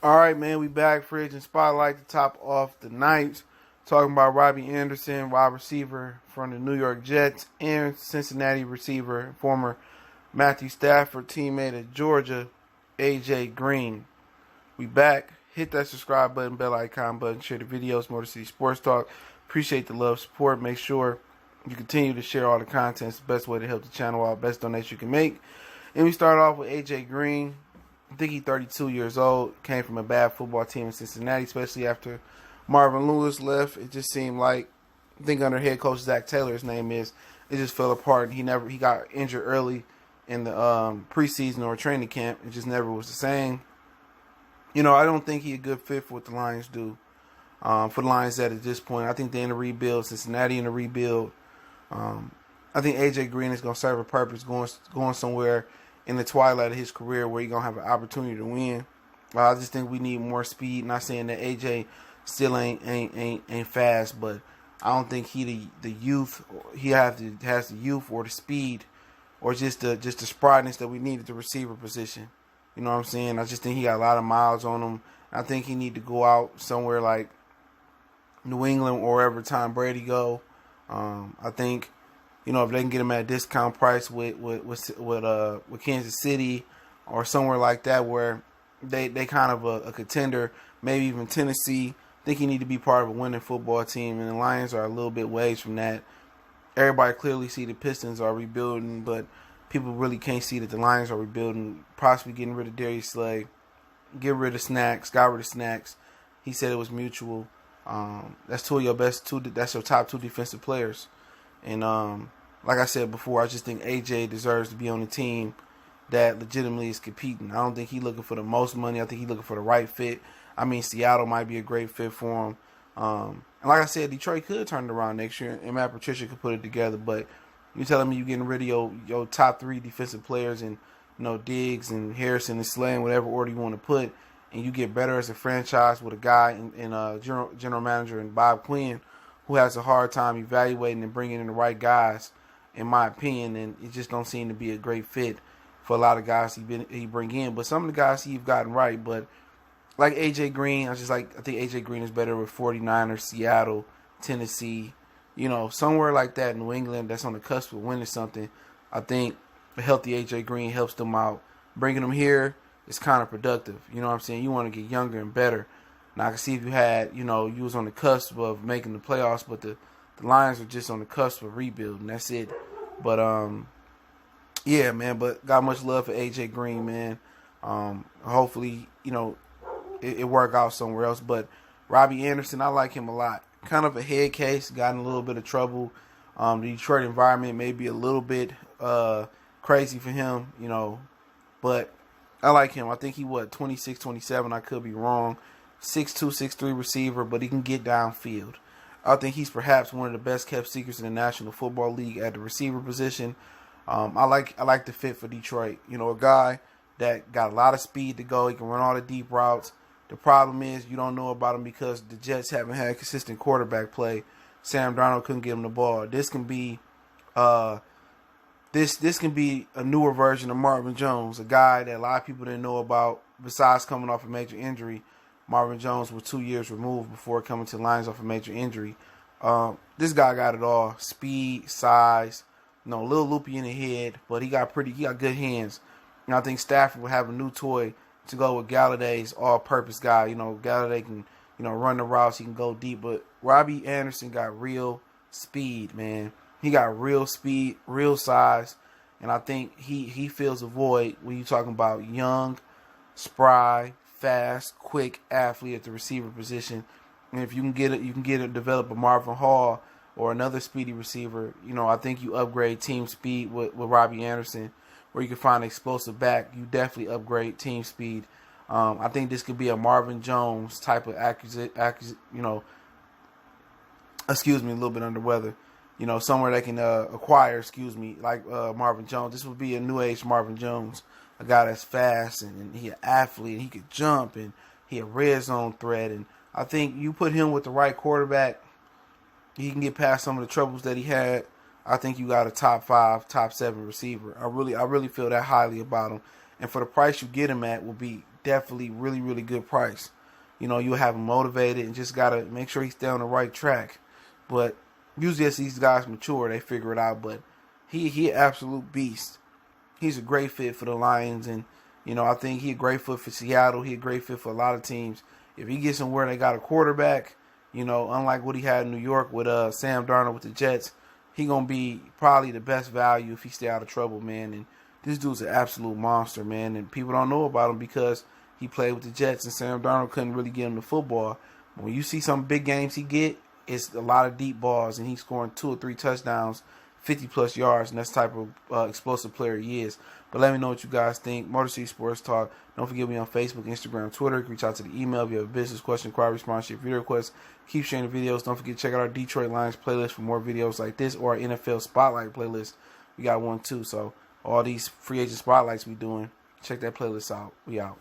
All right, man, we back. Fridge and Spotlight to top off the night. Talking about Robby Anderson, wide receiver from the New York Jets, and Cincinnati receiver, former Matthew Stafford teammate at Georgia, AJ Green. We back. Hit that subscribe button, bell icon button, share the videos, Motor City Sports Talk. Appreciate the love, support. Make sure you continue to share all the content. It's the best way to help the channel out, best donation you can make. And we start off with AJ Green. I think he's 32 years old. Came from a bad football team in Cincinnati, especially after Marvin Lewis left. It just seemed like, I think under head coach Zach Taylor, his name is, it just fell apart. He got injured early in the preseason or training camp. It just never was the same. You know, I don't think he's a good fit for what the Lions do. For the Lions at this point, I think they're in a rebuild. Cincinnati in a rebuild. I think AJ Green is going to serve a purpose, going somewhere in the twilight of his career where he's going to have an opportunity to win. I just think we need more speed. Not saying that AJ still ain't fast, but I don't think he the youth. He has the youth or the speed or just the sprightness that we need at the receiver position. You know what I'm saying? I just think he got a lot of miles on him. I think he need to go out somewhere like New England or wherever Tom Brady go. I think, you know, if they can get him at a discount price with Kansas City or somewhere like that where they kind of a contender, maybe even Tennessee, I think he need to be part of a winning football team, and the Lions are a little bit ways from that. Everybody clearly see the Pistons are rebuilding, but people really can't see that the Lions are rebuilding, possibly getting rid of Darius Slay, got rid of Snacks. He said it was mutual. That's two of your that's your top two defensive players. And like I said before, I just think AJ deserves to be on the team that legitimately is competing. I don't think he's looking for the most money. I think he's looking for the right fit. I mean, Seattle might be a great fit for him. And like I said, Detroit could turn it around next year, and Matt Patricia could put it together. But you telling me you're getting rid of your top three defensive players and, you know, Diggs and Harrison and Slay in whatever order you want to put, and you get better as a franchise with a guy in general manager and Bob Quinn, who has a hard time evaluating and bringing in the right guys, in my opinion, and it just don't seem to be a great fit for a lot of guys he bring in. But some of the guys he's gotten right, but like AJ Green, I think AJ Green is better with 49ers, Seattle, Tennessee, you know, somewhere like that, New England, that's on the cusp of winning something. I think a healthy AJ Green helps them out. Bringing them here is kind of productive. You know what I'm saying? You want to get younger and better. Now, I can see if you had, you know, you was on the cusp of making the playoffs, but the Lions are just on the cusp of rebuilding. That's it. But, yeah, man, but got much love for AJ Green, man. Hopefully, you know, it work out somewhere else. But Robby Anderson, I like him a lot. Kind of a head case, got in a little bit of trouble. The Detroit environment may be a little bit crazy for him, you know, but I like him. I think he 26, 27. I could be wrong. 6'2", 6'3" receiver, but he can get downfield. I think he's perhaps one of the best kept secrets in the National Football League at the receiver position. I like the fit for Detroit. You know, a guy that got a lot of speed to go. He can run all the deep routes. The problem is you don't know about him because the Jets haven't had consistent quarterback play. Sam Darnold couldn't get him the ball. This can be this can be a newer version of Marvin Jones, a guy that a lot of people didn't know about. Besides coming off a major injury, Marvin Jones was 2 years removed before coming to the Lions off a major injury. This guy got it all: speed, size, you know, a little loopy in the head, but he got good hands. And I think Stafford will have a new toy to go with Galladay's all-purpose guy. You know, Galladay can, you know, run the routes. He can go deep. But Robby Anderson got real speed, man. He got real speed, real size. And I think he fills a void when you're talking about young, spry, fast, quick athlete at the receiver position. And if you can develop a Marvin Hall or another speedy receiver, you know, I think you upgrade team speed with Robby Anderson. Where you can find an explosive back, you definitely upgrade team speed. I think this could be a Marvin Jones type of you know, excuse me, a little bit under weather. You know, somewhere they can acquire, like Marvin Jones. This would be a new age Marvin Jones, a guy that's fast and he an athlete, and he could jump, and he a red zone threat. And I think you put him with the right quarterback, he can get past some of the troubles that he had. I think you got a top 5, top 7 receiver. I really feel that highly about him. And for the price you get him at will be definitely really, really good price. You know, you'll have him motivated and just got to make sure he stay on the right track. But usually as these guys mature, they figure it out. But he an absolute beast. He's a great fit for the Lions. And, you know, I think he a great fit for Seattle. He a great fit for a lot of teams. If he gets somewhere they got a quarterback, you know, unlike what he had in New York with Sam Darnold with the Jets, he going to be probably the best value if he stay out of trouble, man. And this dude's an absolute monster, man. And people don't know about him because he played with the Jets and Sam Darnold couldn't really get him the football. When you see some big games he get, it's a lot of deep balls, and he's scoring 2 or 3 touchdowns, 50-plus yards, and that's the type of explosive player he is. But let me know what you guys think. Motor City Sports Talk. Don't forget me on Facebook, Instagram, Twitter. Reach out to the email if you have a business question, inquiry, sponsorship, video request. Keep sharing the videos. Don't forget to check out our Detroit Lions playlist for more videos like this, or our NFL Spotlight playlist. We got one too. So all these free agent spotlights we doing, check that playlist out. We out.